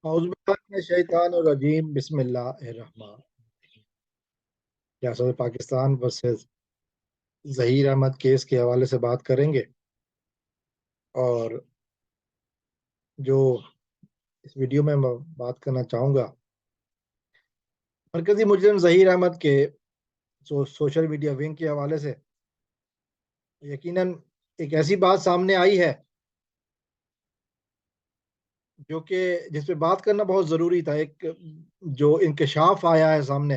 औज़ुबिल्लाहिमिनश्शैतानिर्रजीम बिस्मिल्लाहिर्रहमान। रियासत Pakistan versus Zaheer Ahmad case के हवाले से बात करेंगे। और जो इस वीडियो में मैं बात करना चाहूँगा, मरकज़ी मुजरिम ज़हीर अहमद के सोशल मीडिया विंग के हवाले से यकीनन एक ऐसी बात सामने आई है जो कि जिस पे बात करना बहुत ज़रूरी था। एक जो इंकशाफ आया है सामने,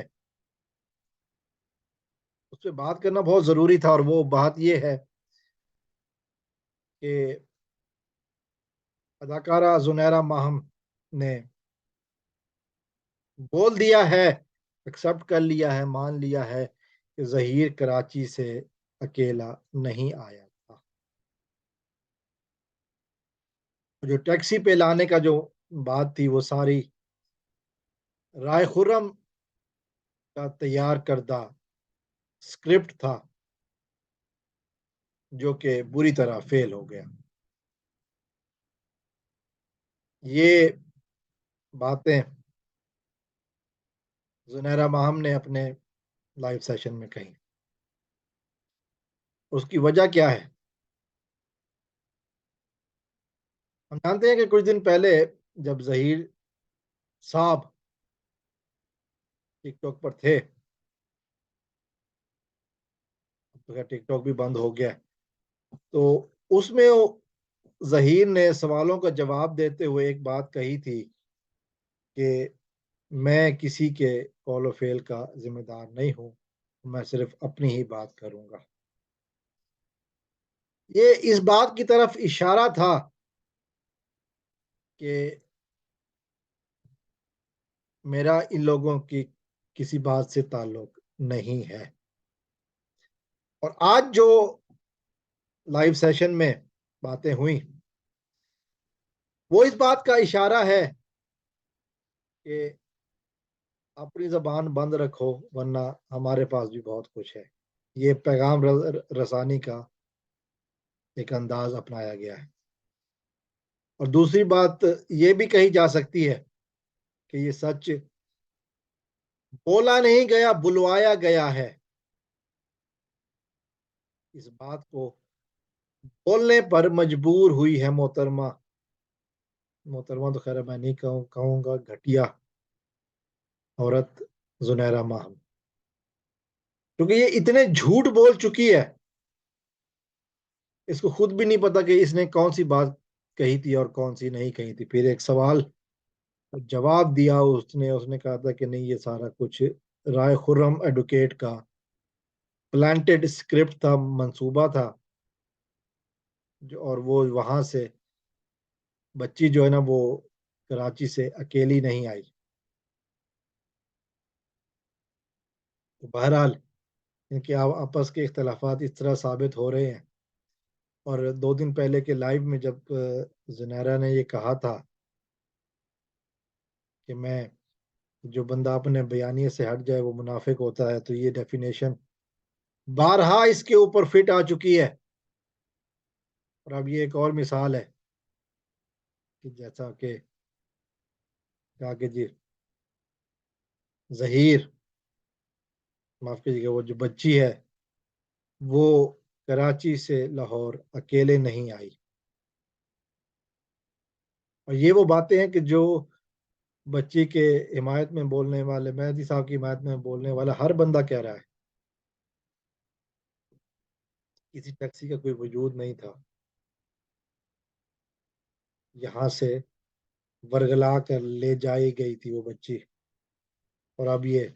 उस पे बात करना बहुत ज़रूरी था, और वो बात ये है कि अदाकारा ज़ुनैरा माहम ने बोल दिया है, एक्सेप्ट कर लिया है, मान लिया है कि ज़हीर कराची से अकेला नहीं आया था। जो टैक्सी पे लाने का जो बात थी, वो सारी राय खुर्रम का तैयार करदा स्क्रिप्ट था, जो कि बुरी तरह फेल हो गया। ये बातें ज़ुनैरा माहम ने अपने लाइव सेशन में कही। उसकी वजह क्या है? हम जानते हैं कि कुछ दिन पहले जब ज़हीर साहब टिकटॉक पर थे, तो टिकटॉक भी बंद हो गया, तो उसमें ज़हीर ने सवालों का जवाब देते हुए एक बात कही थी कि मैं किसी के कॉल फेल का जिम्मेदार नहीं हूं, मैं सिर्फ अपनी ही बात करूंगा। ये इस बात की तरफ इशारा था कि मेरा इन लोगों की किसी बात से ताल्लुक नहीं है। और आज जो लाइव सेशन में बातें हुई, वो इस बात का इशारा है कि अपनी जबान बंद रखो, वरना हमारे पास भी बहुत कुछ है। ये पैगाम रसानी का एक अंदाज अपनाया गया है। और दूसरी बात ये भी कही जा सकती है कि ये सच बोला नहीं गया, बुलवाया गया है। इस बात को बोलने पर मजबूर हुई है मोहतरमा, मोहतरमा तो खैर मैं नहीं कहूंगा, घटिया औरत जुनैरा माहम, क्योंकि ये इतने झूठ बोल चुकी है, इसको खुद भी नहीं पता कि इसने कौन सी बात कही थी और कौन सी नहीं कही थी। फिर एक सवाल जवाब दिया उसने उसने कहा था कि नहीं, ये सारा कुछ राय खुर्रम एडवोकेट का प्लांटेड स्क्रिप्ट था, मंसूबा था। जो और वो वहां से बच्ची जो है ना, वो कराची से अकेली नहीं आई। तो बहरहाल इनके आपस के इख्तलाफात इस तरह साबित हो रहे हैं। और 2 दिन पहले के लाइव में जब जुनैरा ने ये कहा था कि मैं, जो बंदा अपने बयानिए से हट जाए वो मुनाफिक होता है, तो ये डेफिनेशन बारहा इसके ऊपर फिट आ चुकी है। और अब ये एक और मिसाल है कि जैसा कि कहा कि जी ज़हीर, माफ कीजिएगा, वो जो बच्ची है वो कराची से लाहौर अकेले नहीं आई। और ये वो बातें हैं कि जो बच्ची के हिमायत में बोलने वाले, मेहदी साहब की हिमायत में बोलने वाला हर बंदा कह रहा है, किसी टैक्सी का कोई वजूद नहीं था। यहाँ से वर्गला कर ले जाई गई थी वो बच्ची, और अब ये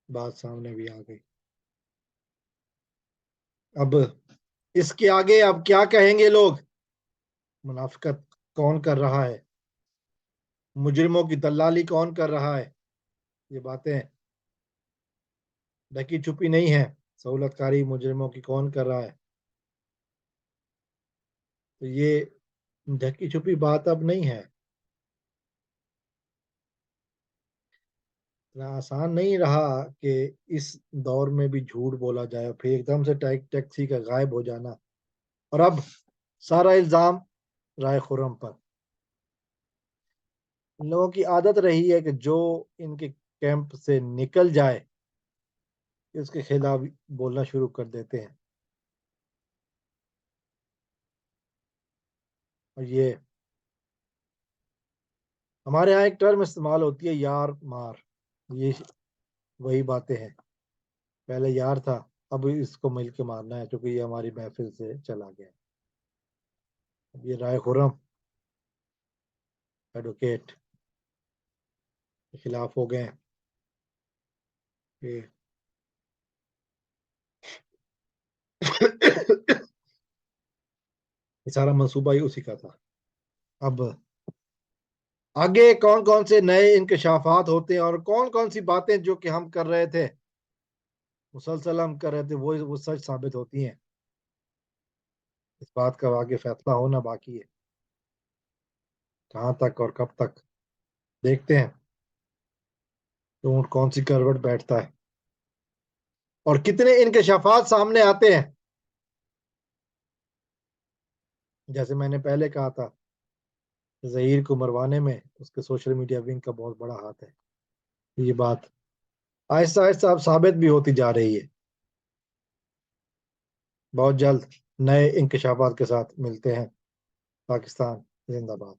बात सामने भी आ गई। अब इसके आगे अब क्या कहेंगे लोग? मुनाफिकत कौन कर रहा है? मुजरिमों की दलाली कौन कर रहा है? ये बातें ढकी छुपी नहीं है। सहूलतकारी मुजरिमों की कौन कर रहा है? तो ये ढकी छुपी बात अब नहीं है। इतना आसान नहीं रहा कि इस दौर में भी झूठ बोला जाए, फिर एकदम से टैक्सी का गायब हो जाना, और अब सारा इल्जाम राय खुर्रम पर। ان لوگوں کی عادت رہی ہے کہ جو ان کے کیمپ سے نکل جائے اس کے خلاف بولنا شروع کر دیتے ہیں. اور یہ ہمارے یہاں ایک ٹرم استعمال ہوتی ہے یار مار. یہ وہی باتیں ہیں. پہلے یار تھا اب اس کو مل کے مارنا ہے کیونکہ یہ ہماری محفل سے چلا گیا. اب یہ رائے خرم ایڈوکیٹ کے خلاف ہو گئے ہیں کہ یہ سارا منصوبہ ہی اسی کا تھا. اب آگے کون کون سے نئے انکشافات ہوتے ہیں اور کون کون سی باتیں جو کہ ہم کر رہے تھے مسلسل ہم کر رہے تھے وہ سچ ثابت ہوتی ہیں. اس بات کا آگے فیصلہ ہونا باقی ہے کہاں تک اور کب تک. دیکھتے ہیں تو کون سی کروٹ بیٹھتا ہے اور کتنے انکشافات سامنے آتے ہیں. جیسے میں نے پہلے کہا تھا ظہیر کو مروانے میں اس کے سوشل میڈیا ونگ کا بہت بڑا ہاتھ ہے. یہ بات آہستہ آہستہ اب ثابت بھی ہوتی جا رہی ہے. بہت جلد نئے انکشافات کے ساتھ ملتے ہیں. پاکستان زندہ باد.